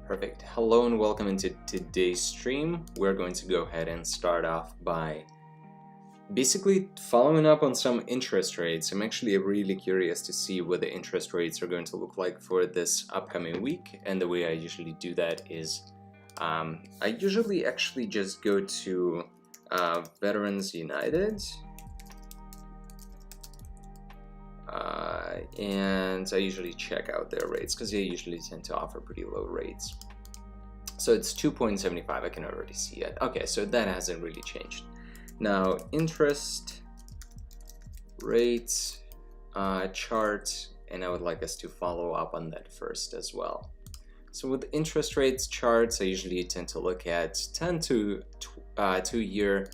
Perfect. Hello and welcome into today's stream. We're going to go ahead and start off by basically following up on some interest rates. I'm actually really curious to see what the interest rates are going to look like for this upcoming week. And the way I usually do that is I usually actually just go to Veterans United. And I usually check out their rates because they usually tend to offer pretty low rates. So it's 2.75, I can already see it. Okay, so that hasn't really changed. Now, interest rates chart, and I would like us to follow up on that first as well. So with interest rates charts, I usually tend to look at 10 to 2-year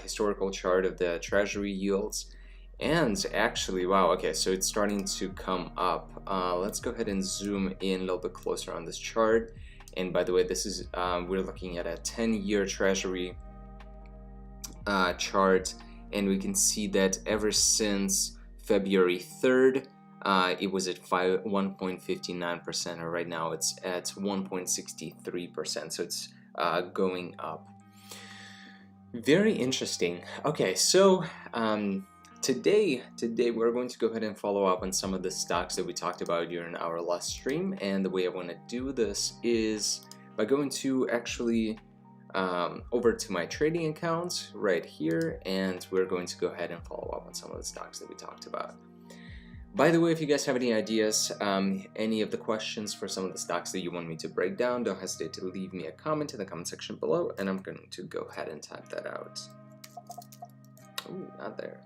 historical chart of the treasury yields. And actually, wow, okay, so it's starting to come up. Let's go ahead and zoom in a little bit closer on this chart. And by the way, this is we're looking at a 10-year treasury chart, and we can see that ever since February 3rd, it was at 1.59%, and right now it's at 1.63%, so it's going up. Very interesting. Okay, so Today we're going to go ahead and follow up on some of the stocks that we talked about during our last stream, and the way I want to do this is by going to actually over to my trading account right here, and we're going to go ahead and follow up on some of the stocks that we talked about. By the way, if you guys have any ideas, any of the questions for some of the stocks that you want me to break down, don't hesitate to leave me a comment in the comment section below, and I'm going to go ahead and type that out. Ooh, not there.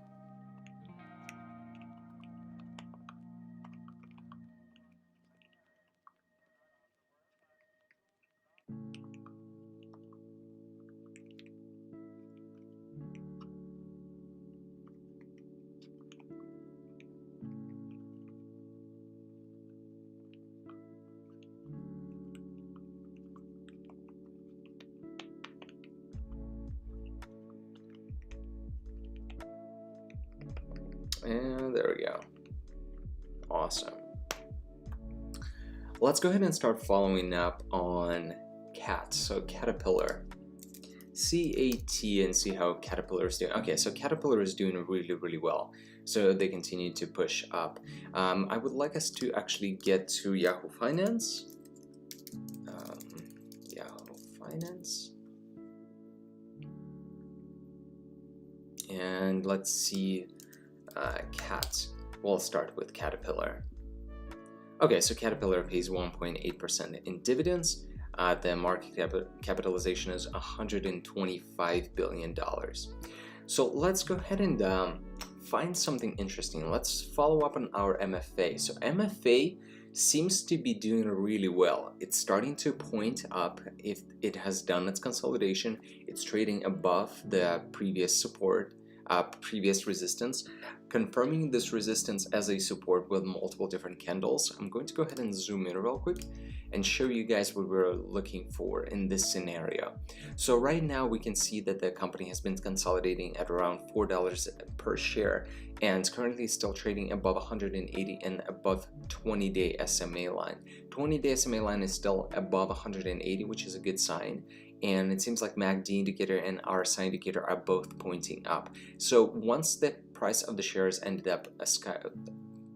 And there we go. Awesome. Let's go ahead and start following up on CAT, so Caterpillar. CAT, and see how Caterpillar is doing. Okay, so Caterpillar is doing really well. So they continue to push up. I would like us to actually get to Yahoo Finance. Yahoo Finance. And let's see CAT. We'll start with Caterpillar. Okay, so Caterpillar pays 1.8% in dividends. The market capitalization is $125 billion. So let's go ahead and find something interesting. Let's follow up on our MFA. So MFA seems to be doing really well. It's starting to point up. If it has done its consolidation, it's trading above the previous support, previous resistance, confirming this resistance as a support with multiple different candles. I'm going to go ahead and zoom in real quick and show you guys what we're looking for in this scenario. So right now we can see that the company has been consolidating at around $4 per share, and currently still trading above 180 and above 20-day SMA line. 20-day SMA line is still above 180, which is a good sign. And it seems like MACD indicator and RSI indicator are both pointing up. So once the price of the shares ended up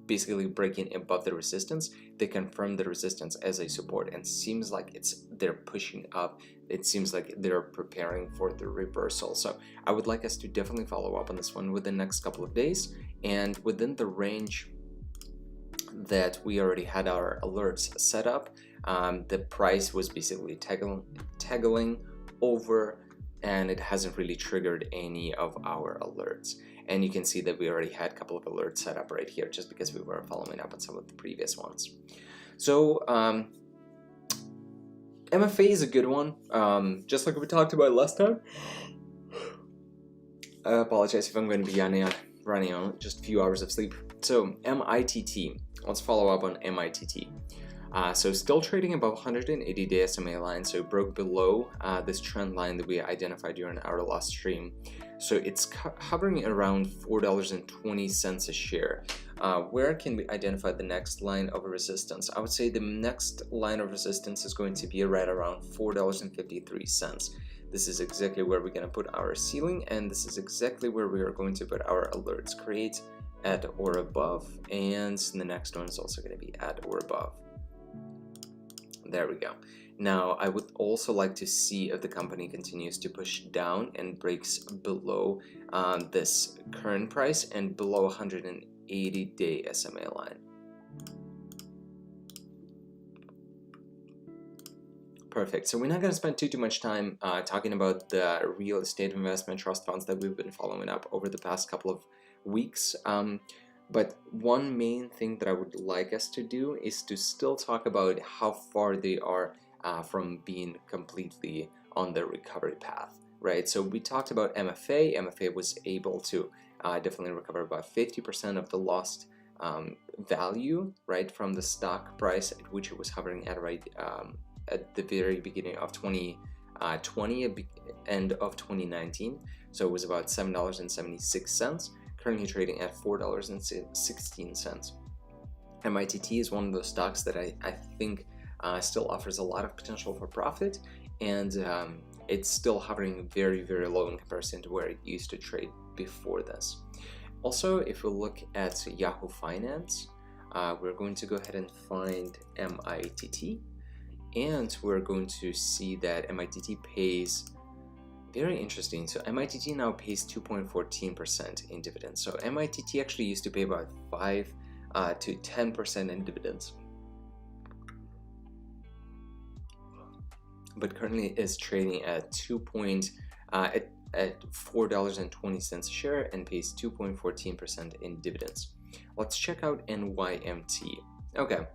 basically breaking above the resistance, they confirmed the resistance as a support, and seems like they're pushing up. It seems like they're preparing for the reversal. So I would like us to definitely follow up on this one within the next couple of days, and within the range that we already had our alerts set up. The price was basically tagging over, and it hasn't really triggered any of our alerts. And you can see that we already had a couple of alerts set up right here, just because we were following up on some of the previous ones. So MFA is a good one, just like we talked about last time. I apologize if I'm going to be running on just a few hours of sleep. So MITT, let's follow up on MITT. So still trading above 180-day SMA line, so it broke below this trend line that we identified during our last stream. So it's hovering around $4.20 a share. Where can we identify the next line of resistance? I would say the next line of resistance is going to be right around $4.53. This is exactly where we're going to put our ceiling, and this is exactly where we are going to put our alerts. Create at or above, and the next one is also going to be at or above. There we go. Now, I would also like to see if the company continues to push down and breaks below this current price and below 180-day SMA line. Perfect. So we're not going to spend too much time talking about the real estate investment trust funds that we've been following up over the past couple of weeks. But one main thing that I would like us to do is to still talk about how far they are from being completely on the recovery path, right? So we talked about MFA. MFA was able to definitely recover about 50% of the lost value, right, from the stock price at which it was hovering at, right, at the very beginning of 2020, end of 2019. So it was about $7.76, currently trading at $4.16. MITT is one of those stocks that I think still offers a lot of potential for profit, and it's still hovering very, very low in comparison to where it used to trade before this. Also, if we look at Yahoo Finance, we're going to go ahead and find MITT, and we're going to see that MITT pays, very interesting, so MITT now pays 2.14% in dividends. So MITT actually used to pay about 5 to 10% in dividends, but currently is trading at at $4.20 a share and pays 2.14% in dividends. Let's check out NYMT. Okay,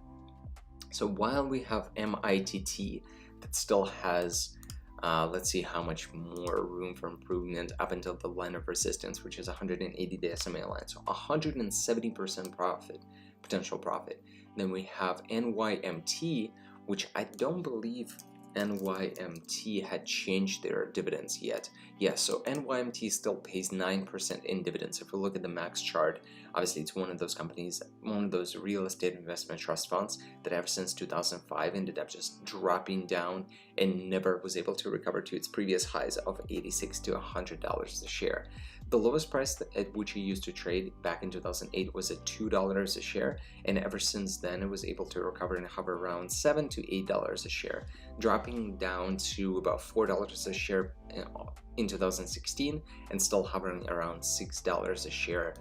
so while we have MITT that still has, let's see how much more room for improvement up until the line of resistance, which is 180-day SMA line, so 170% profit, potential profit. Then we have NYMT, which I don't believe NYMT had changed their dividends yet. Yes, so NYMT still pays 9% in dividends. If we look at the max chart, obviously it's one of those companies, one of those real estate investment trust funds that ever since 2005 ended up just dropping down and never was able to recover to its previous highs of $86 to $100 a share. The lowest price at which it used to trade back in 2008 was at $2 a share, and ever since then it was able to recover and hover around $7 to $8 a share, dropping down to about $4 a share in 2016 and still hovering around $6 a share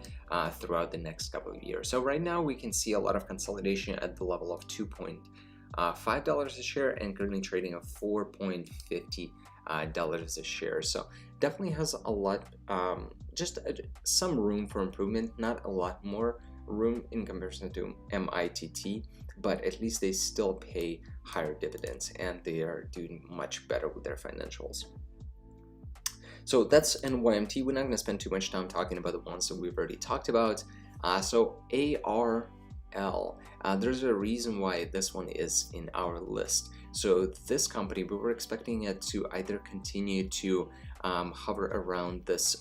throughout the next couple of years. So right now we can see a lot of consolidation at the level of $2.5 a share and currently trading at $4.50 a share. So definitely has a lot, just some room for improvement, not a lot more room in comparison to MITT, but at least they still pay higher dividends and they are doing much better with their financials. So that's NYMT. We're not going to spend too much time talking about the ones that we've already talked about. So ARL, there's a reason why this one is in our list. So this company, we were expecting it to either continue to hover around this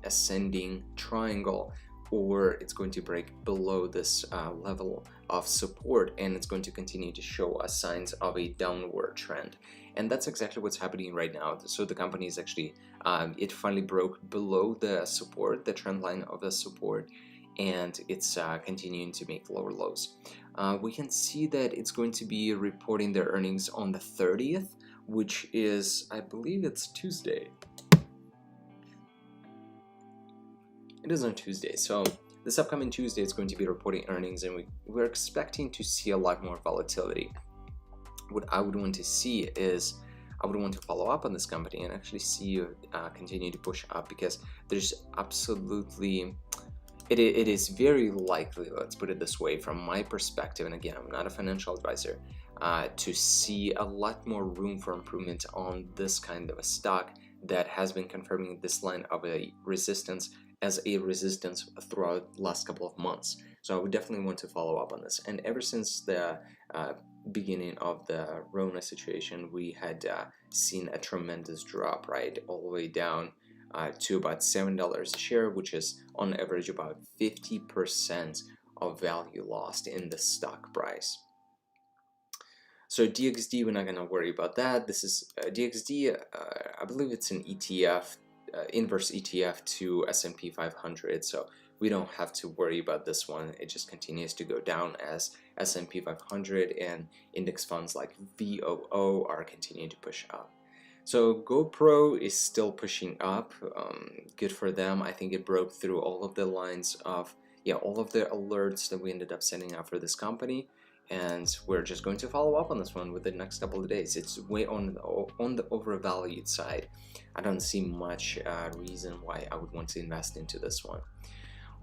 ascending triangle, or it's going to break below this level of support and it's going to continue to show us signs of a downward trend. And that's exactly what's happening right now. So the company is actually, it finally broke below the support, the trend line of the support, and it's continuing to make lower lows. We can see that it's going to be reporting their earnings on the 30th, which is, I believe it's Tuesday. It is on Tuesday, so this upcoming Tuesday it's going to be reporting earnings, and we're expecting to see a lot more volatility. What I would want to see is, I would want to follow up on this company and actually see you continue to push up, because there's absolutely, it is very likely, let's put it this way, from my perspective, and again, I'm not a financial advisor, to see a lot more room for improvement on this kind of a stock that has been confirming this line of a resistance as a resistance throughout the last couple of months. So I would definitely want to follow up on this. And ever since the beginning of the Rona situation, we had seen a tremendous drop, right, all the way down to about $7 a share, which is on average about 50% of value lost in the stock price. So DXD, we're not going to worry about that. This is DXD, I believe it's an ETF, inverse ETF to S&P 500, so we don't have to worry about this one. It just continues to go down as S&P 500 and index funds like VOO are continuing to push up. So GoPro is still pushing up. Good for them. I think it broke through all of the lines of, all of the alerts that we ended up sending out for this company. And we're just going to follow up on this one with the next couple of days. It's way on the overvalued side. I don't see much reason why I would want to invest into this one.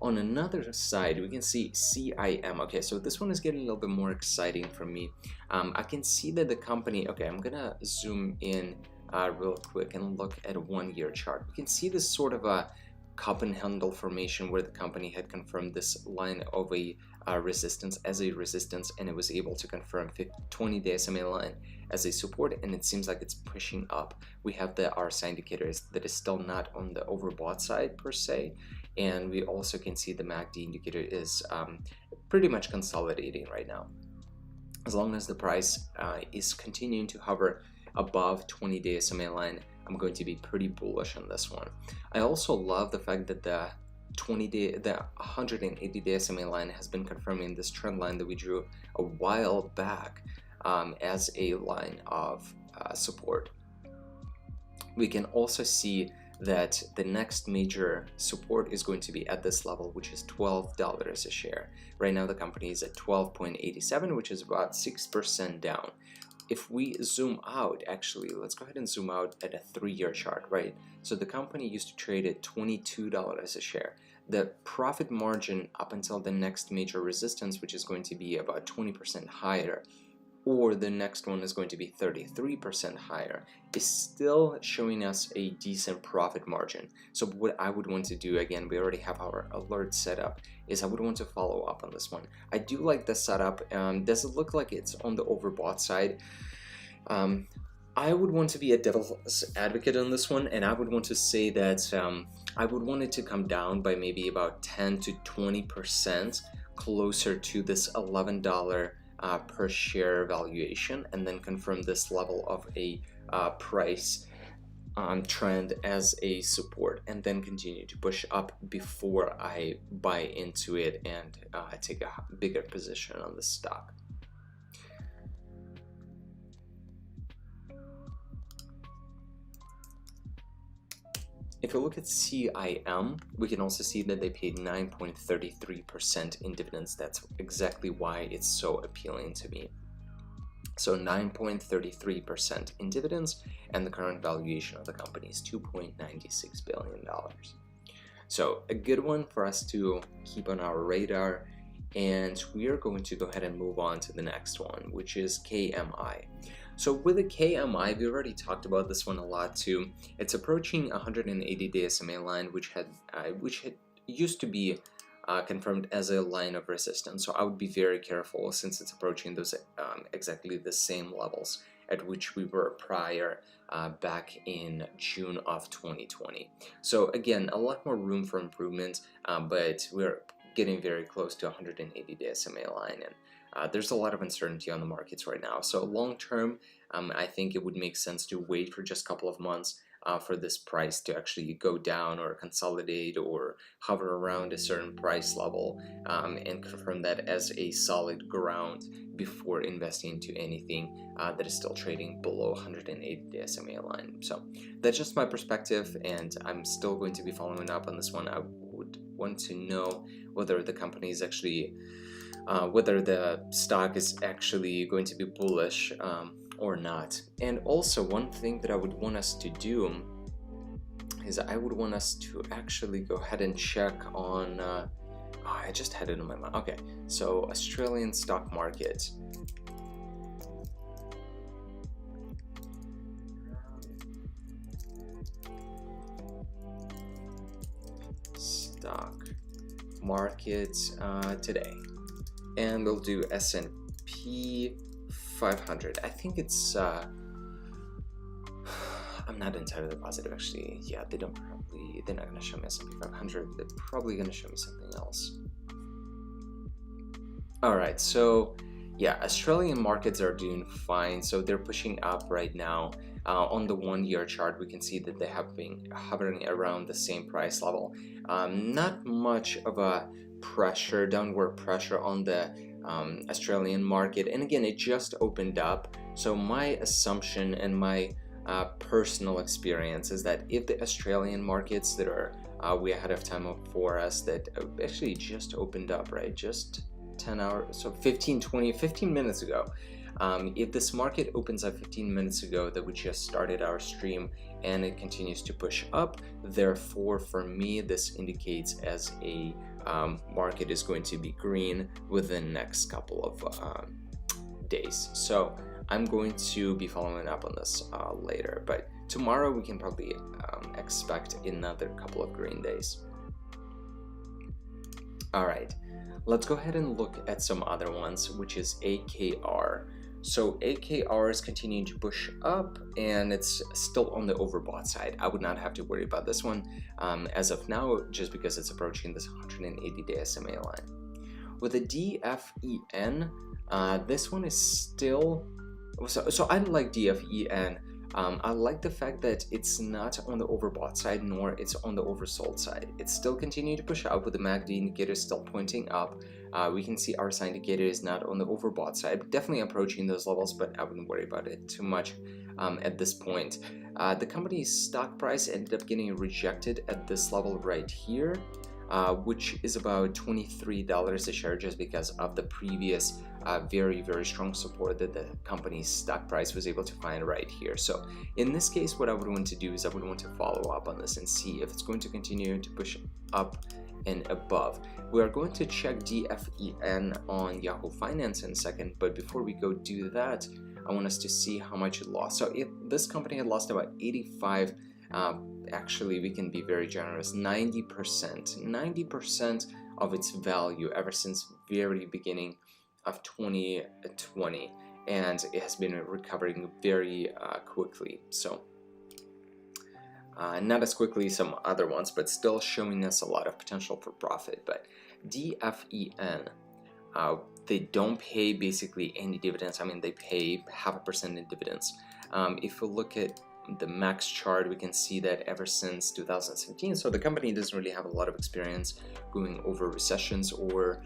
On another side, we can see CIM. Okay, so this one is getting a little bit more exciting for me. I can see that the company, okay, I'm gonna zoom in real quick and look at a 1-year chart. We can see this sort of a cup and handle formation where the company had confirmed this line of a resistance as a resistance, and it was able to confirm 20-day SMA line as a support, and it seems like it's pushing up. We have the RSI indicators that is still not on the overbought side per se, and we also can see the MACD indicator is pretty much consolidating right now. As long as the price is continuing to hover above 20-day SMA line, I'm going to be pretty bullish on this one. I also love the fact that the 180-day SMA line has been confirming this trend line that we drew a while back as a line of support. We can also see that the next major support is going to be at this level, which is $12 a share. Right now the company is at 12.87, which is about 6% down. If we zoom out, actually, let's go ahead and zoom out at a 3-year chart, right? So the company used to trade at $22 a share. The profit margin up until the next major resistance, which is going to be about 20% higher, or the next one is going to be 33% higher, is still showing us a decent profit margin. So what I would want to do, again, we already have our alert set up, is I would want to follow up on this one. I do like the setup. Does it look like it's on the overbought side? I would want to be a devil's advocate on this one, and I would want to say that I would want it to come down by maybe about 10 to 20% closer to this $11 per share valuation, and then confirm this level of a price trend as a support, and then continue to push up before I buy into it and take a bigger position on the stock. If you look at CIM, we can also see that they paid 9.33% in dividends. That's exactly why it's so appealing to me. So 9.33% in dividends, and the current valuation of the company is $2.96 billion. So a good one for us to keep on our radar, and we are going to go ahead and move on to the next one, which is KMI. So with the KMI, we already talked about this one a lot too. It's approaching 180-day SMA line, which had used to be confirmed as a line of resistance. So I would be very careful, since it's approaching those exactly the same levels at which we were prior back in June of 2020. So again, a lot more room for improvement, but we're getting very close to 180-day SMA line, and there's a lot of uncertainty on the markets right now. So long term, I think it would make sense to wait for just a couple of months for this price to actually go down or consolidate or hover around a certain price level, and confirm that as a solid ground before investing into anything that is still trading below 180-day SMA line. So that's just my perspective, and I'm still going to be following up on this one. I would want to know whether the company is actually whether the stock is actually going to be bullish or not. And also, one thing that I would want us to do is I would want us to actually go ahead and check on I just had it in my mind. Okay, so Australian stock market. Stock market today, and we'll do S&P 500. I think it's I'm not entirely positive actually. Yeah, they're not going to show me S&P 500. They're probably going to show me something else. All right, so yeah, Australian markets are doing fine. So they're pushing up right now. On the 1-year chart, we can see that they have been hovering around the same price level. Not much of a pressure, downward pressure on the Australian market. And again, it just opened up. So my assumption and my personal experience is that if the Australian markets that are way ahead of time for us, that actually just opened up, right? Just 10 hours, so 15 minutes ago. If this market opens up 15 minutes ago, that we just started our stream and it continues to push up, therefore for me this indicates as a market is going to be green within the next couple of days. So I'm going to be following up on this later, but tomorrow we can probably expect another couple of green days. All right, let's go ahead and look at some other ones, which is AKR. So AKR is continuing to push up and it's still on the overbought side. I would not have to worry about this one as of now, just because it's approaching this 180-day SMA line. With the DFEN, this one is still, so I like DFEN. I like the fact that it's not on the overbought side nor it's on the oversold side. It's still continuing to push up with the MACD indicator still pointing up. We can see RSI indicator is not on the overbought side, definitely approaching those levels, but I wouldn't worry about it too much at this point. The company's stock price ended up getting rejected at this level right here, which is about $23 a share, just because of the previous very strong support that the company's stock price was able to find right here. So in this case, what I would want to do is I would want to follow up on this and see if it's going to continue to push up and above. We are going to check DFEN on Yahoo Finance in a second, but before we go do that, I want us to see how much it lost. So if this company had lost about 85, actually we can be very generous, 90% of its value ever since very beginning of 2020, and it has been recovering very quickly. So not as quickly as some other ones, but still showing us a lot of potential for profit. But DFEN, they don't pay basically any dividends. I mean, they pay 0.5% in dividends. If we look at the max chart, we can see that ever since 2017, so the company doesn't really have a lot of experience going over recessions or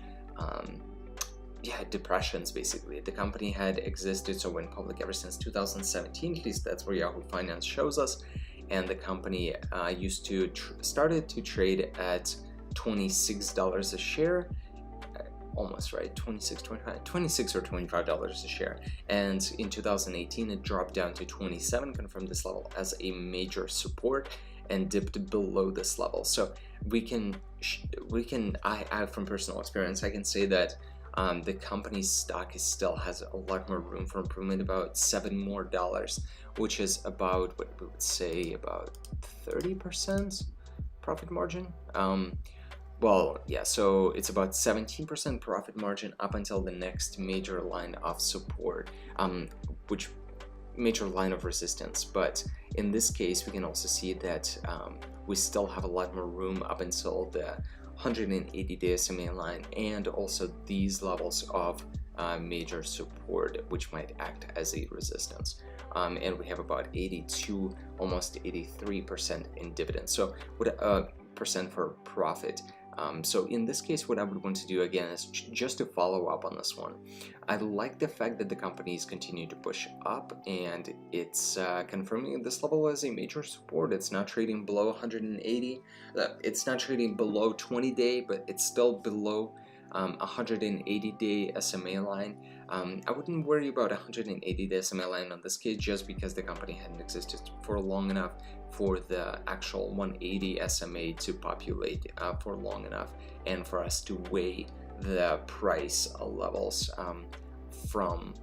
depressions. Basically, the company had existed, so went public ever since 2017, at least that's where Yahoo Finance shows us, and the company started to trade at $26 a share, almost right, 26 or $25 a share, and in 2018 it dropped down to 27, confirmed this level as a major support and dipped below this level. So I from personal experience, I can say that the company's stock still has a lot more room for improvement, about $7 more, which is about what we would say about 30% profit margin. Well, yeah, so it's about 17% profit margin up until the next major line of support, which major line of resistance. But in this case, we can also see that we still have a lot more room up until the 180-day SMA line, and also these levels of major support, which might act as a resistance. And we have about 82, almost 83% in dividends. So what percent for profit. So in this case, what I would want to do again is just to follow up on this one. I like the fact that the company is continuing to push up, and it's confirming this level as a major support. It's not trading below 180. It's not trading below 20-day, but it's still below 180-day SMA line. I wouldn't worry about 180-day SMA line on this case, just because the company hadn't existed for long enough for the actual 180 SMA to populate for long enough, and for us to weigh the price levels from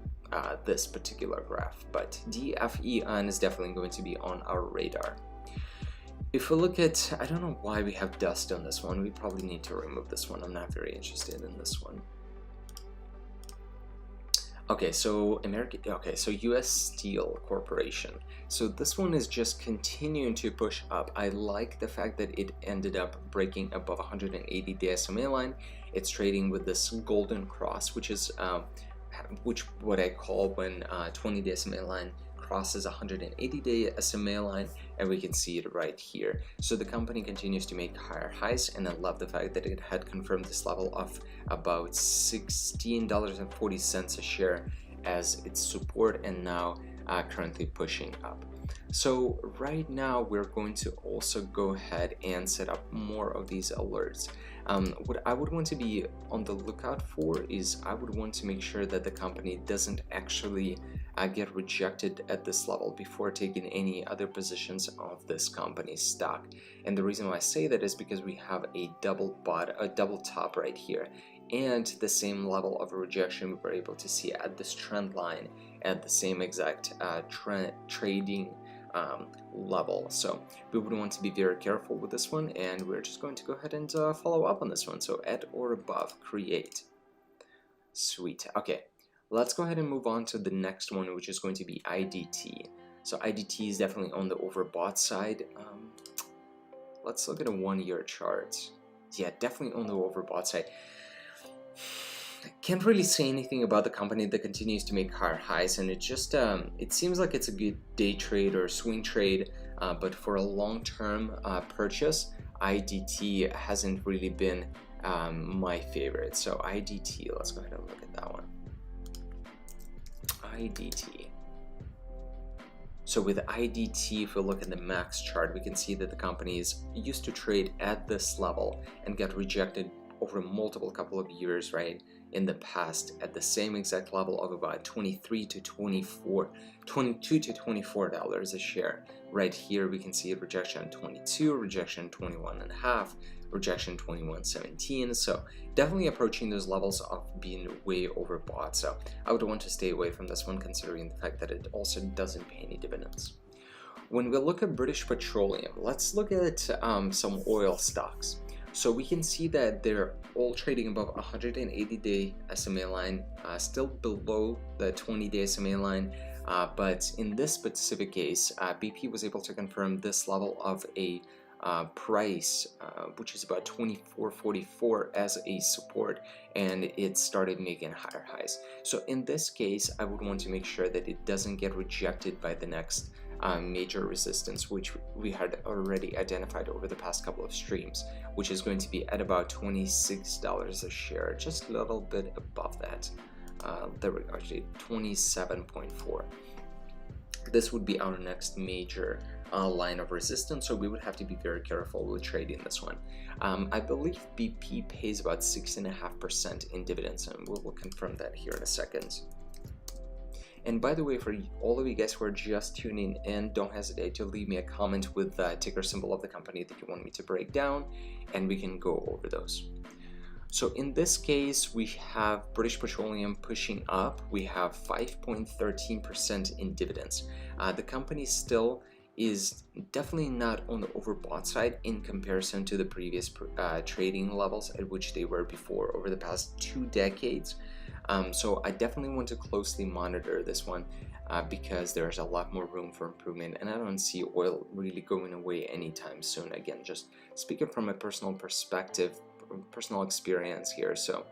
this particular graph. But DFEN is definitely going to be on our radar. If we look at, I don't know why we have dust on this one. We probably need to remove this one. I'm not very interested in this one. Okay, so US Steel Corporation. So this one is just continuing to push up. I like the fact that it ended up breaking above 180-day SMA line. It's trading with this golden cross, which is what I call when 20-day SMA line crosses 180-day SMA line, and we can see it right here. So the company continues to make higher highs, and I love the fact that it had confirmed this level of about $16.40 a share as its support, and now currently pushing up. So right now we're going to also go ahead and set up more of these alerts. What I would want to be on the lookout for is I would want to make sure that the company doesn't actually get rejected at this level before taking any other positions of this company's stock. And the reason why I say that is because we have a double top right here, and the same level of rejection we were able to see at this trend line at the same exact trading level. So we would want to be very careful with this one, and we're just going to go ahead and follow up on this one. So at or above, create. Sweet. Okay, let's go ahead and move on to the next one, which is going to be IDT. So IDT is definitely on the overbought side. Let's look at a 1-year chart. Yeah, definitely on the overbought side. Can't really say anything about the company that continues to make higher highs, and it just it seems like it's a good day trade or swing trade, but for a long-term purchase, IDT hasn't really been my favorite. So IDT, let's go ahead and look at that one. IDT. So with IDT, if we look at the max chart, we can see that the company is used to trade at this level and got rejected over multiple couple of years, right, in the past at the same exact level of about $22 to $24 a share. Right here we can see a rejection 22, rejection 21.5, rejection 21.17. So definitely approaching those levels of being way overbought. So I would want to stay away from this one, considering the fact that it also doesn't pay any dividends. When we look at British Petroleum, let's look at some oil stocks. So we can see that they're all trading above 180-day SMA line, still below the 20-day SMA line. But in this specific case, BP was able to confirm this level of a price, which is about $24.44 as a support, and it started making higher highs. So in this case, I would want to make sure that it doesn't get rejected by the next major resistance, which we had already identified over the past couple of streams, which is going to be at about $26 a share, just a little bit above that. There we go, actually 27.4. This would be our next major line of resistance, so we would have to be very careful with trading this one. I believe BP pays about 6.5% in dividends, and we'll confirm that here in a second. And by the way, for all of you guys who are just tuning in, don't hesitate to leave me a comment with the ticker symbol of the company that you want me to break down, and we can go over those. So in this case, we have British Petroleum pushing up. We have 5.13% in dividends. The company still is definitely not on the overbought side in comparison to the previous trading levels at which they were before over the past 2 decades. So I definitely want to closely monitor this one because there's a lot more room for improvement, and I don't see oil really going away anytime soon. Again, just speaking from a personal perspective, personal experience here. So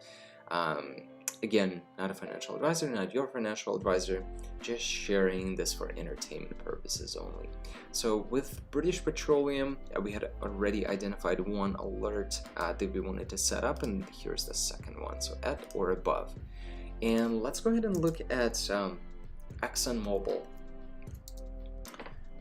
again, not a financial advisor, not your financial advisor, just sharing this for entertainment purposes only. So with British Petroleum, we had already identified one alert that we wanted to set up, and here's the second one, so at or above. And let's go ahead and look at ExxonMobil.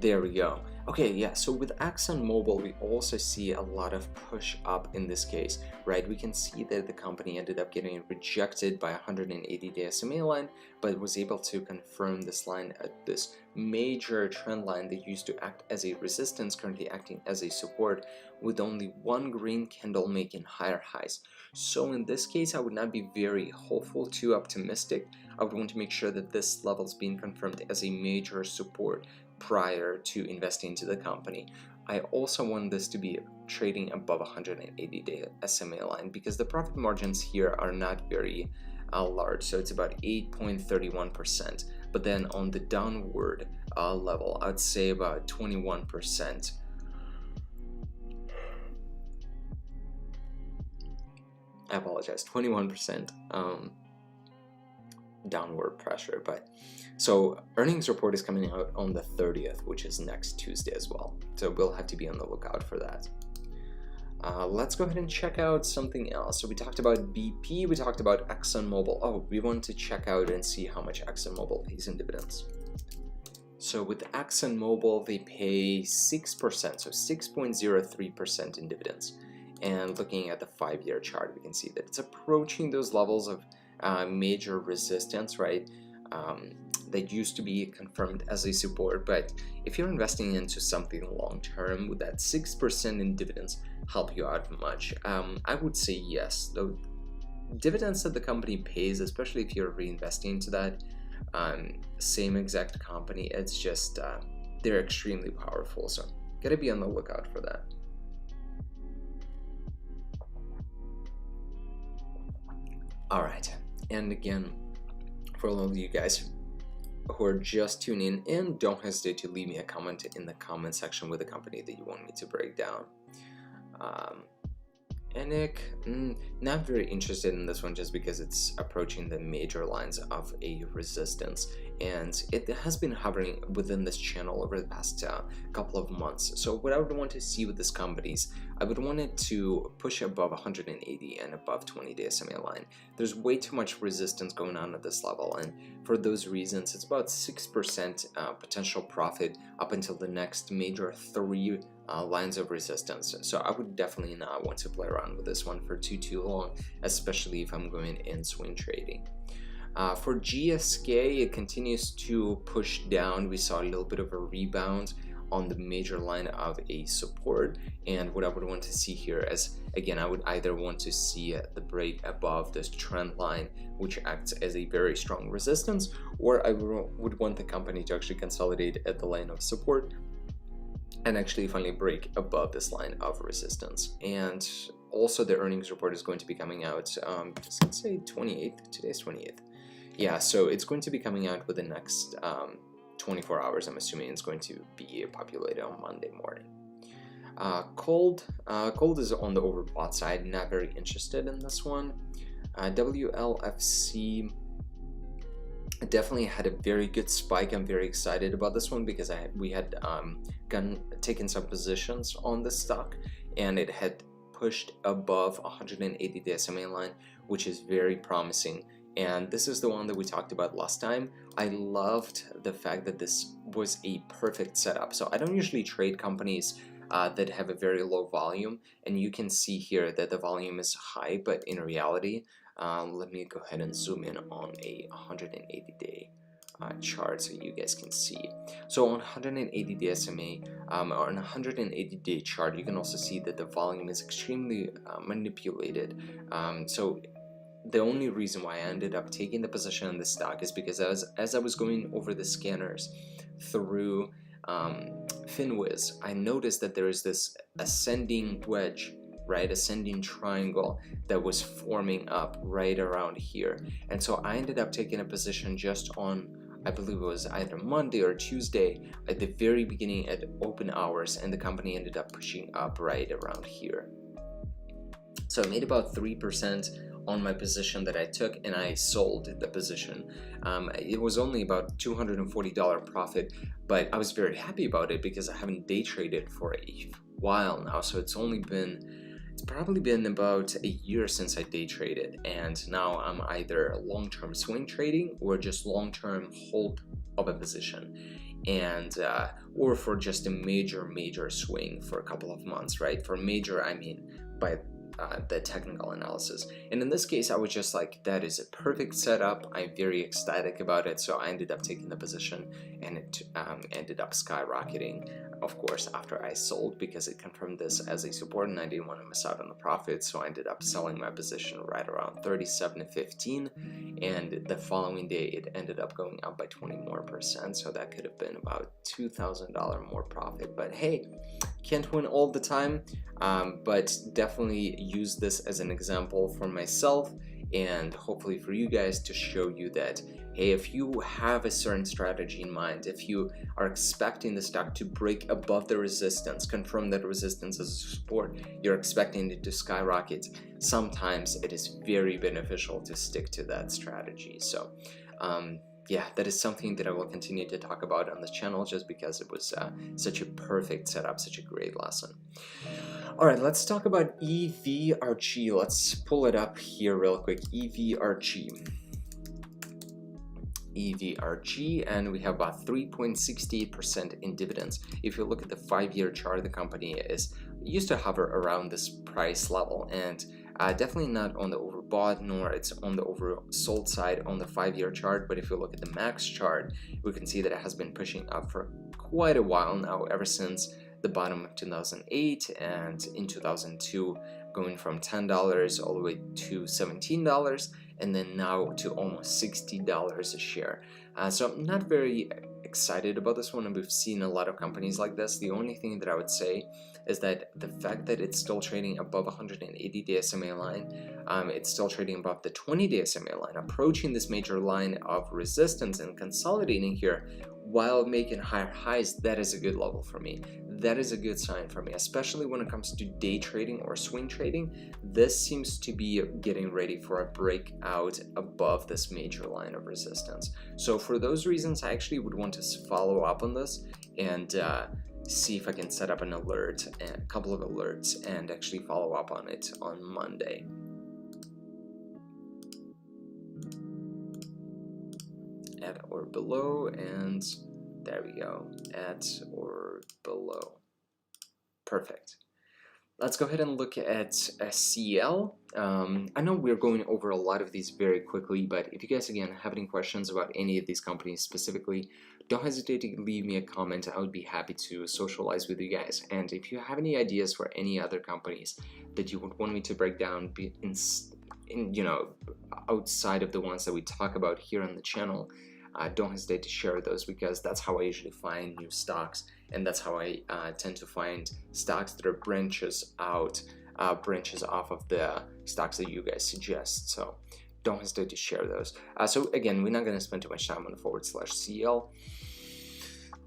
There we go. Okay, yeah, so with ExxonMobil, we also see a lot of push up in this case, right? We can see that the company ended up getting rejected by 180-day SMA line, but was able to confirm this line at this major trend line that used to act as a resistance, currently acting as a support, with only one green candle making higher highs. So in this case, I would not be very hopeful, too optimistic. I would want to make sure that this level is being confirmed as a major support prior to investing into the company. I also want this to be trading above 180-day SMA line because the profit margins here are not very large, so it's about 8.31%. But then on the downward level, I'd say about 21%. I apologize, 21% downward pressure. But so earnings report is coming out on the 30th, which is next Tuesday as well. So we'll have to be on the lookout for that. Let's go ahead and check out something else. So we talked about BP, we talked about ExxonMobil. Oh, we want to check out and see how much ExxonMobil pays in dividends. So with ExxonMobil, they pay 6%, so 6.03% in dividends. And looking at the 5-year chart, we can see that it's approaching those levels of major resistance, right? That used to be confirmed as a support. But if you're investing into something long-term, would that 6% in dividends help you out much? I would say yes. The dividends that the company pays, especially if you're reinvesting into that same exact company, it's just they're extremely powerful. So gotta be on the lookout for that. All right, and again, for all of you guys who are just tuning in, don't hesitate to leave me a comment in the comment section with a company that you want me to break down. ENIC, not very interested in this one just because it's approaching the major lines of a resistance, and it has been hovering within this channel over the past couple of months. So what I would want to see with this companies, I would want it to push above 180 and above 20-day SMA line. There's way too much resistance going on at this level, and for those reasons, it's about 6% potential profit up until the next major 3 lines of resistance. So I would definitely not want to play around with this one for too long, especially if I'm going in swing trading. For GSK, it continues to push down. We saw a little bit of a rebound on the major line of a support, and what I would want to see here is, again, I would either want to see the break above this trend line, which acts as a very strong resistance, or I would want the company to actually consolidate at the line of support and actually finally break above this line of resistance. And also the earnings report is going to be coming out, let's say 28th, today's 28th. Yeah, so it's going to be coming out within the next 24 hours. I'm assuming it's going to be populated on Monday morning. Cold is on the overbought side, not very interested in this one. WLFC definitely had a very good spike. I'm very excited about this one because we had taken some positions on the stock, and it had pushed above 180-day SMA line, which is very promising. And this is the one that we talked about last time. I loved the fact that this was a perfect setup. So I don't usually trade companies that have a very low volume, and you can see here that the volume is high, but in reality, let me go ahead and zoom in on a 180-day chart so you guys can see. So on 180-day SMA, or on a 180-day chart, you can also see that the volume is extremely manipulated. So the only reason why I ended up taking the position in the stock is because as I was going over the scanners through FinWiz, I noticed that there is this ascending wedge, right, ascending triangle that was forming up right around here. And so I ended up taking a position just on, I believe it was either Monday or Tuesday at the very beginning at open hours, and the company ended up pushing up right around here. So I made about 3% on my position that I took, and I sold the position. It was only about $240 profit, but I was very happy about it because I haven't day traded for a while now. So it's probably been about a year since I day traded, and now I'm either long-term swing trading or just long-term hold of a position, and or for just a major swing for a couple of months, right? For major, I mean by the technical analysis. And in this case, I was just like, that is a perfect setup. I'm very ecstatic about it. So I ended up taking the position, and it ended up skyrocketing, of course, after I sold, because it confirmed this as a support and I didn't want to miss out on the profit. So I ended up selling my position right around 37.15, and the following day it ended up going up by 20% more. So that could have been about $2,000 more profit. But hey, can't win all the time, but definitely use this as an example for myself and hopefully for you guys to show you that, hey, if you have a certain strategy in mind, if you are expecting the stock to break above the resistance, confirm that resistance as a support, you're expecting it to skyrocket, sometimes it is very beneficial to stick to that strategy. So yeah, that is something that I will continue to talk about on the channel, just because it was such a perfect setup, such a great lesson. All right, let's talk about EVRG. Let's pull it up here real quick. EVRG, and we have about 3.68% in dividends. If you look at the 5-year chart, the company used to hover around this price level, and definitely not on the overbought, nor it's on the oversold side on the 5-year chart. But if you look at the max chart, we can see that it has been pushing up for quite a while now, ever since the bottom of 2008, and in 2002 going from $10 all the way to $17, and then now to almost $60 a share. So I'm not very excited about this one, and we've seen a lot of companies like this. The only thing that I would say is that the fact that it's still trading above 180-day SMA line, it's still trading above the 20-day SMA line, approaching this major line of resistance and consolidating here while making higher highs, that is a good level for me. That is a good sign for me, especially when it comes to day trading or swing trading. This seems to be getting ready for a breakout above this major line of resistance. So for those reasons, I actually would want to follow up on this and see if I can set up an alert, and a couple of alerts, and actually follow up on it on Monday. At or below, and there we go, at or below. Perfect. Let's go ahead and look at CL. I know we're going over a lot of these very quickly, but if you guys again have any questions about any of these companies specifically, don't hesitate to leave me a comment. I would be happy to socialize with you guys. And if you have any ideas for any other companies that you would want me to break down you know, outside of the ones that we talk about here on the channel, don't hesitate to share those, because that's how I usually find new stocks, and that's how I tend to find stocks that are branches off of the stocks that you guys suggest. So don't hesitate to share those. So again, we're not going to spend too much time on /CL.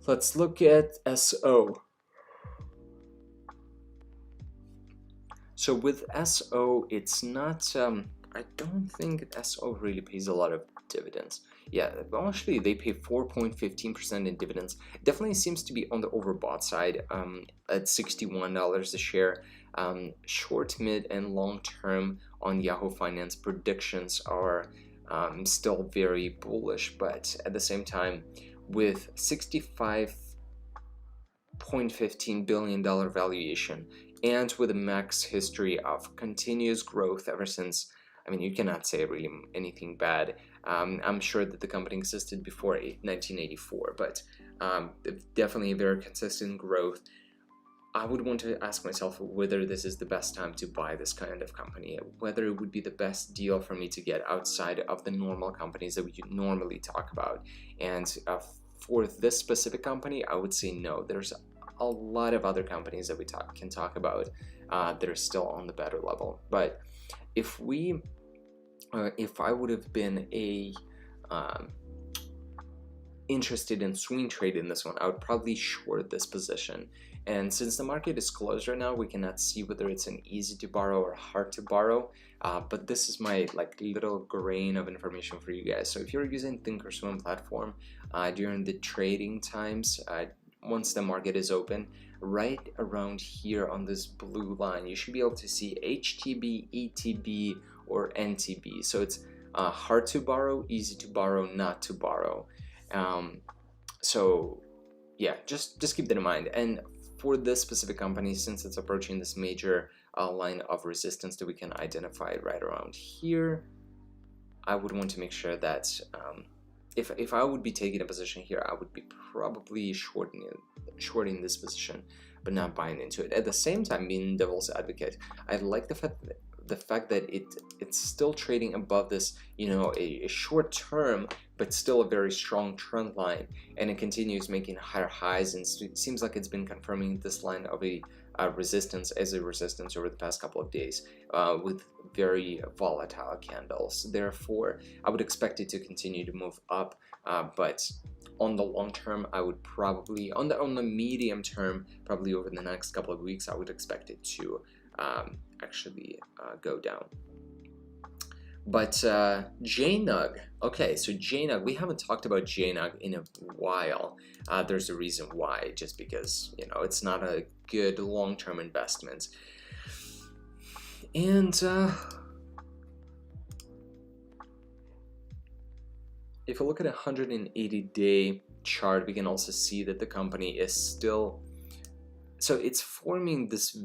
Let's look at SO. So with SO, it's not, I don't think SO really pays a lot of dividends. Yeah, well, actually they pay 4.15% in dividends. Definitely seems to be on the overbought side at $61 a share. Short, mid, and long term on Yahoo Finance predictions are still very bullish, but at the same time, with $65.15 billion valuation, and with a max history of continuous growth ever since, I mean, you cannot say really anything bad. I'm sure that the company existed before 1984, but definitely a very consistent growth. I would want to ask myself whether this is the best time to buy this kind of company, whether it would be the best deal for me to get outside of the normal companies that we normally talk about. And for this specific company, I would say no. There's a lot of other companies that we can talk about that are still on the better level. But if I would have been interested in swing trade in this one, I would probably short this position. And since the market is closed right now, we cannot see whether it's an easy to borrow or hard to borrow. But this is my little grain of information for you guys. So if you're using Thinkorswim platform during the trading times, once the market is open, right around here on this blue line, you should be able to see HTB, ETB, or NTB. So it's hard to borrow, easy to borrow, not to borrow. So yeah, just keep that in mind. And for this specific company, since it's approaching this major line of resistance that we can identify right around here, I would want to make sure that if I would be taking a position here, I would be probably shorting this position, but not buying into it. At the same time, being devil's advocate, I like the fact that it's still trading above this, you know, a short term, but still a very strong trend line, and it continues making higher highs, and it seems like it's been confirming this line of a resistance as a resistance over the past couple of days with very volatile candles. Therefore, I would expect it to continue to move up, but on the long term, I would probably, on the medium term, probably over the next couple of weeks, I would expect it to actually go down. But JNUG, okay, so JNUG, we haven't talked about JNUG in a while. There's a reason why, just because, you know, it's not a good long-term investment. And if you look at a 180-day chart, we can also see that the company is still, so it's forming this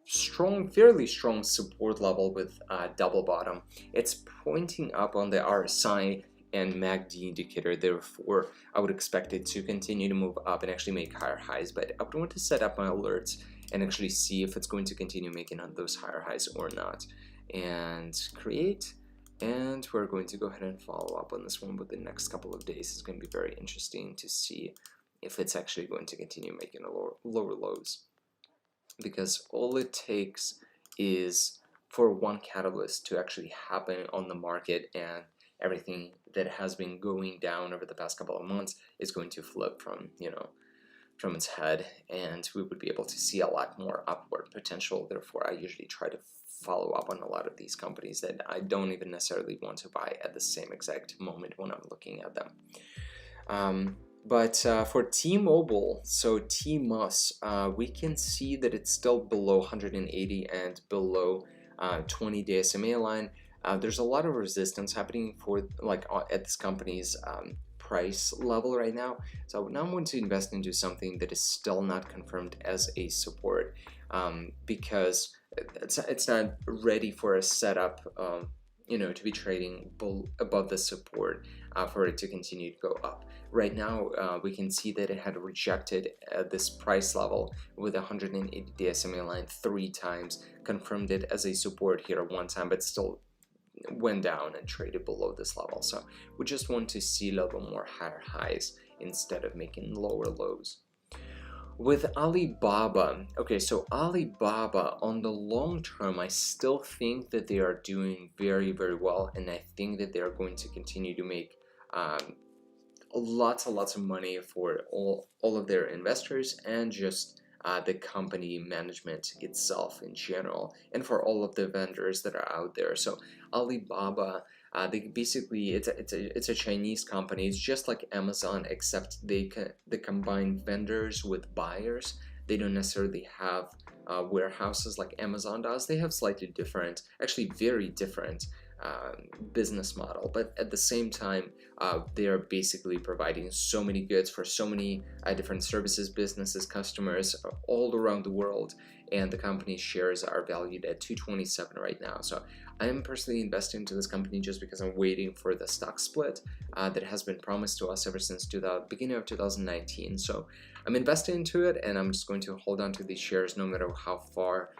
strong, fairly strong support level with double bottom. It's pointing up on the RSI and MACD indicator. Therefore, I would expect it to continue to move up and actually make higher highs. But I would want to set up my alerts and actually see if it's going to continue making those higher highs or not. And create. And we're going to go ahead and follow up on this one with the next couple of days. It's going to be very interesting to see if it's actually going to continue making lower lows. Because all it takes is for one catalyst to actually happen on the market, and everything that has been going down over the past couple of months is going to flip from, you know, from its head, and we would be able to see a lot more upward potential. Therefore, I usually try to follow up on a lot of these companies that I don't even necessarily want to buy at the same exact moment when I'm looking at them. But for T-Mobile, so TMUS, we can see that it's still below 180 and below 20-day SMA line. There's a lot of resistance happening for at this company's price level right now. So I would not want to invest into something that is still not confirmed as a support, because it's not ready for a setup, you know, to be trading above the support for it to continue to go up. Right now, we can see that it had rejected this price level with 180-day SMA line 3 times, confirmed it as a support here 1 time, but still went down and traded below this level. So we just want to see a little bit more higher highs instead of making lower lows. With Alibaba, okay, so Alibaba on the long term, I still think that they are doing very, very well, and I think that they are going to continue to make lots and lots of money for all of their investors and just the company management itself in general, and for all of the vendors that are out there. So Alibaba, they basically, it's a Chinese company. It's just like Amazon, except they combine vendors with buyers. They don't necessarily have warehouses like Amazon does. They have slightly different, actually very different business model, but at the same time they are basically providing so many goods for so many different services, businesses, customers all around the world, and the company's shares are valued at $227 right now. So I am personally investing into this company just because I'm waiting for the stock split that has been promised to us ever since the beginning of 2019. So I'm investing into it, and I'm just going to hold on to these shares no matter how far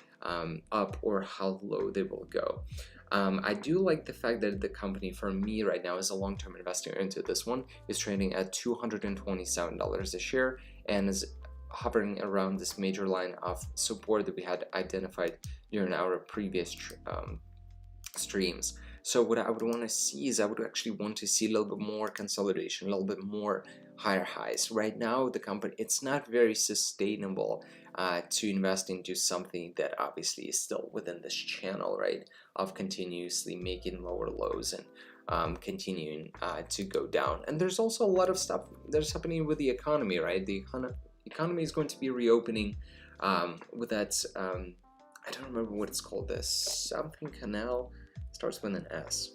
up or how low they will go. I do like the fact that the company, for me right now, as a long-term investor into this one, is trading at $227 a share and is hovering around this major line of support that we had identified during our previous streams. So what I would want to see is I would actually want to see a little bit more consolidation, a little bit more higher highs. Right now, the company, it's not very sustainable to invest into something that obviously is still within this channel, right, of continuously making lower lows and continuing to go down. And there's also a lot of stuff that's happening with the economy, right? The economy is going to be reopening with that, I don't remember what it's called, this something canal, starts with an S.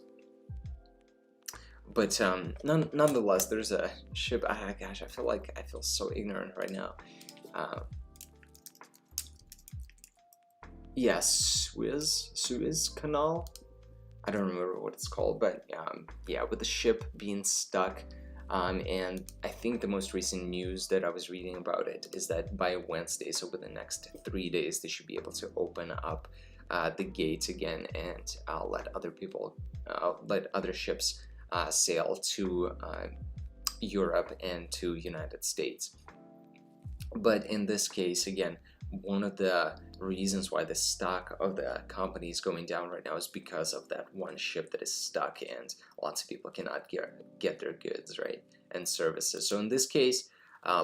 But nonetheless, there's a ship. Gosh, I feel so ignorant right now. Yes, Suez Canal. I don't remember what it's called, but yeah, with the ship being stuck. And I think the most recent news that I was reading about it is that by Wednesday, so within the next 3 days, they should be able to open up the gates again and let other ships sail to Europe and to United States. But in this case, again, one of the reasons why the stock of the company is going down right now is because of that one ship that is stuck and lots of people cannot get their goods, right, and services. So in this case,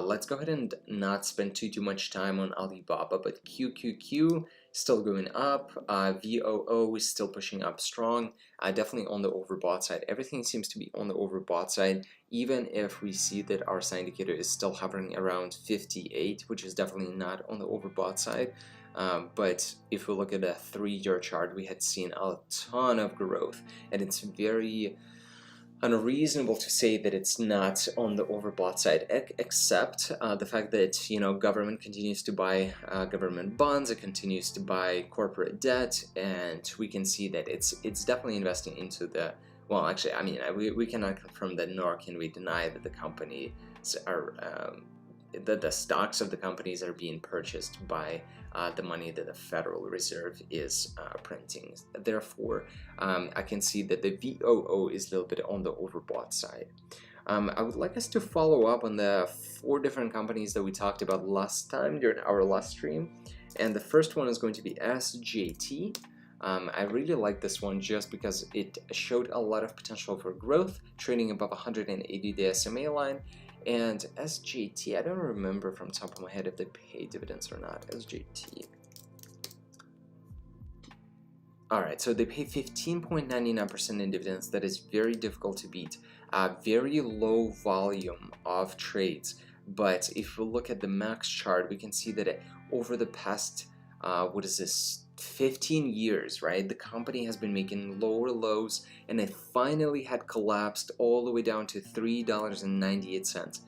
let's go ahead and not spend too much time on Alibaba, but QQQ still going up. VOO is still pushing up strong, definitely on the overbought side. Everything seems to be on the overbought side, even if we see that our RSI indicator is still hovering around 58, which is definitely not on the overbought side. But if we look at a 3-year chart, we had seen a ton of growth, and it's very unreasonable to say that it's not on the overbought side, except the fact that, you know, government continues to buy government bonds, it continues to buy corporate debt, and we can see that it's definitely investing into the, well, actually, I mean, we cannot confirm that, nor can we deny that the companies are that the stocks of the companies are being purchased by the money that the Federal Reserve is printing. Therefore, I can see that the VOO is a little bit on the overbought side. I would like us to follow up on the 4 different companies that we talked about last time during our last stream. And the first one is going to be SJT. I really like this one just because it showed a lot of potential for growth, trading above 180-day SMA line. And SJT, I don't remember from the top of my head if they pay dividends or not. SJT. Alright, so they pay 15.99% in dividends. That is very difficult to beat. Very low volume of trades. But if we look at the max chart, we can see that over the past, 15 years, right? The company has been making lower lows, and it finally had collapsed all the way down to $3.98.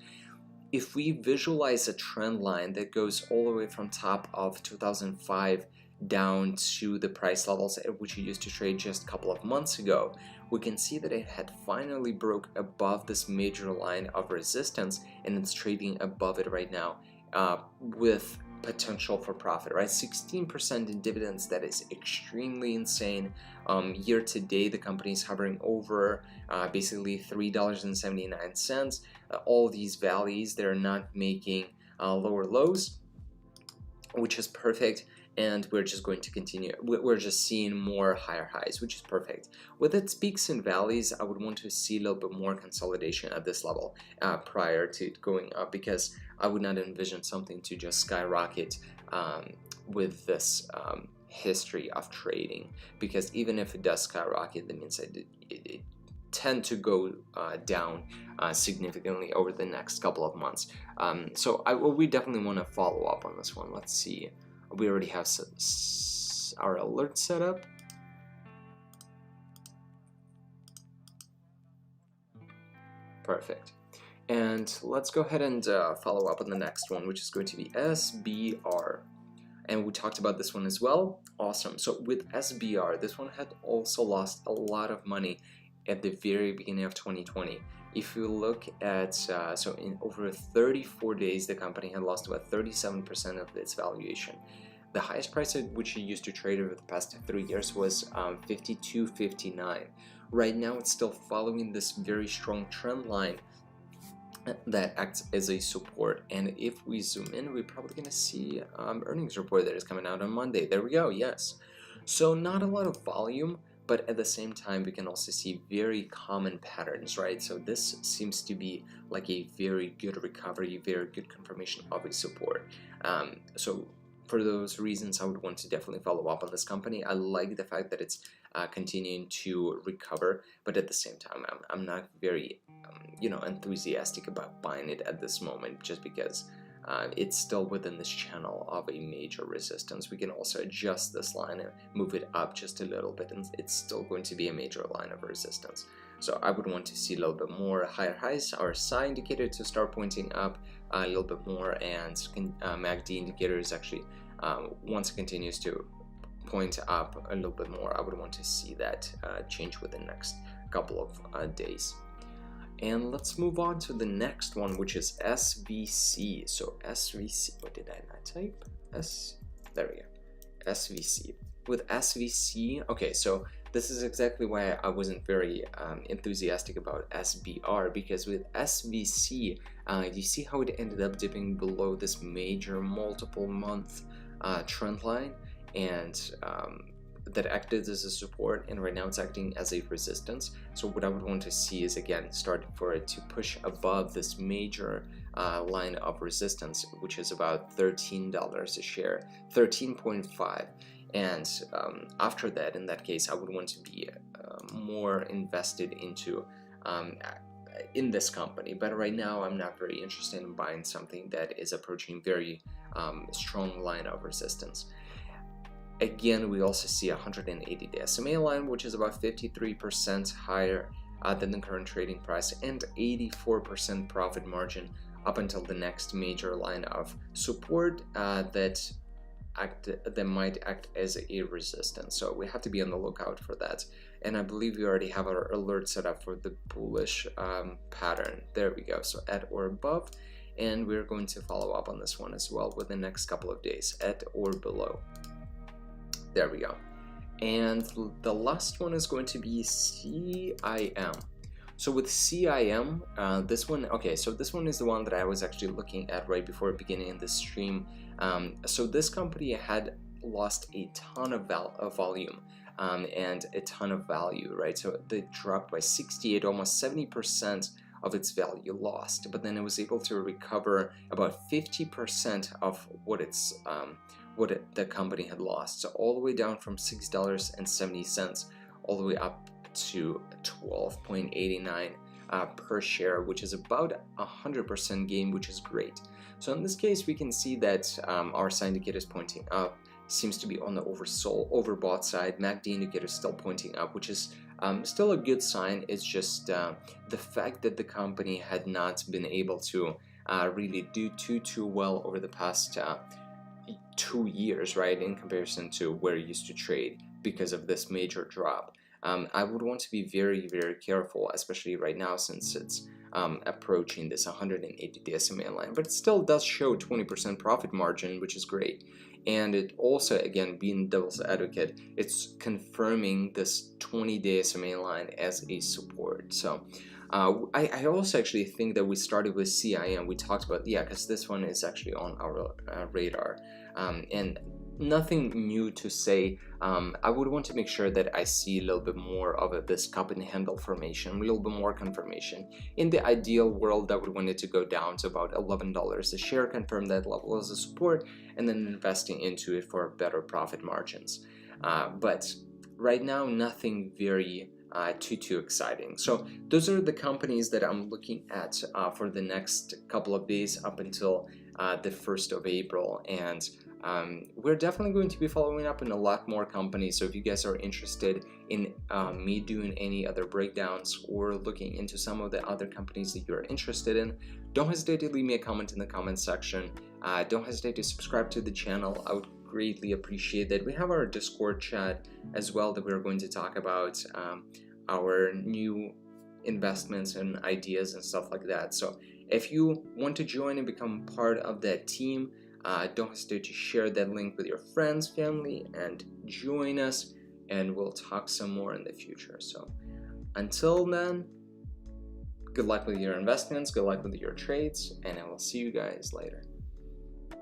If we visualize a trend line that goes all the way from top of 2005 down to the price levels at which it used to trade just a couple of months ago, we can see that it had finally broke above this major line of resistance, and it's trading above it right now with potential for profit, right? 16% in dividends. That is extremely insane. Year to date, the company is hovering over basically $3.79. All these valleys, they're not making lower lows, which is perfect. And we're just going to continue. We're just seeing more higher highs, which is perfect. With its peaks and valleys, I would want to see a little bit more consolidation at this level prior to it going up, because I would not envision something to just skyrocket with this history of trading. Because even if it does skyrocket, that means that it tend to go down significantly over the next couple of months. So we definitely want to follow up on this one. Let's see. We already have our alert set up. Perfect. And let's go ahead and follow up on the next one, which is going to be SBR. And we talked about this one as well. Awesome. So with SBR, this one had also lost a lot of money at the very beginning of 2020. If you look at, so in over 34 days, the company had lost about 37% of its valuation. The highest price at which it used to trade over the past 3 years was $52.59. Right now, it's still following this very strong trend line that acts as a support. And if we zoom in, we're probably going to see earnings report that is coming out on Monday. There we go. Yes. So not a lot of volume, but at the same time, we can also see very common patterns, right? So this seems to be like a very good recovery, very good confirmation of a support. So for those reasons, I would want to definitely follow up on this company. I like the fact that it's continuing to recover, but at the same time, I'm not very, enthusiastic about buying it at this moment, just because it's still within this channel of a major resistance. We can also adjust this line and move it up just a little bit, and it's still going to be a major line of resistance. So I would want to see a little bit more higher highs, our SI indicator to start pointing up a little bit more, and MACD indicator is actually, once it continues to point up a little bit more, I would want to see that change within the next couple of days. And let's move on to the next one, which is SVC. So SVC, what did I not type? There we go. SVC. With SVC, okay, so this is exactly why I wasn't very enthusiastic about SBR, because with SVC, you see how it ended up dipping below this major multiple month trend line, and that acted as a support, and right now it's acting as a resistance. So what I would want to see is, again, start for it to push above this major line of resistance, which is about $13 a share, 13.5. And after that, in that case, I would want to be more invested into in this company. But right now, I'm not very interested in buying something that is approaching very strong line of resistance. Again, we also see a 180-day SMA line, which is about 53% higher than the current trading price, and 84% profit margin up until the next major line of support that might act as a resistance. So we have to be on the lookout for that. And I believe we already have our alert set up for the bullish pattern. There we go. So at or above, and we're going to follow up on this one as well within the next couple of days, at or below. There we go. And the last one is going to be CIM. So with CIM, this one, okay, so this one is the one that I was actually looking at right before beginning the stream. So this company had lost a ton of volume and a ton of value, right? So they dropped by 68, almost 70% of its value lost, but then it was able to recover about 50% of what its the company had lost. So all the way down from $6.70 all the way up to 12.89 per share, which is about 100% gain, which is great. So in this case, we can see that our SI indicator is pointing up, seems to be on the overbought side. MACD indicator is still pointing up, which is still a good sign. It's just the fact that the company had not been able to really do too well over the past 2 years, right, in comparison to where it used to trade because of this major drop. I would want to be very careful, especially right now since it's approaching this 180-day SMA line, but it still does show 20% profit margin, which is great. And it also, again, being devil's advocate, it's confirming this 20-day SMA line as a support. So I also actually think that we started with CIM. We talked about, yeah, because this one is actually on our radar. And nothing new to say. I would want to make sure that I see a little bit more of this cup and handle formation, a little bit more confirmation. In the ideal world, I would want it to go down to about $11 a share, confirm that level as a support, and then investing into it for better profit margins. But right now, nothing very too exciting. So those are the companies that I'm looking at for the next couple of days up until the 1st of April. And we're definitely going to be following up in a lot more companies. So if you guys are interested in me doing any other breakdowns or looking into some of the other companies that you're interested in, don't hesitate to leave me a comment in the comment section. Don't hesitate to subscribe to the channel. I would greatly appreciate that. We have our Discord chat as well that we're going to talk about our new investments and ideas and stuff like that. So if you want to join and become part of that team, don't hesitate to share that link with your friends, family, and join us, and we'll talk some more in the future. So until then, good luck with your investments, good luck with your trades, and I will see you guys later.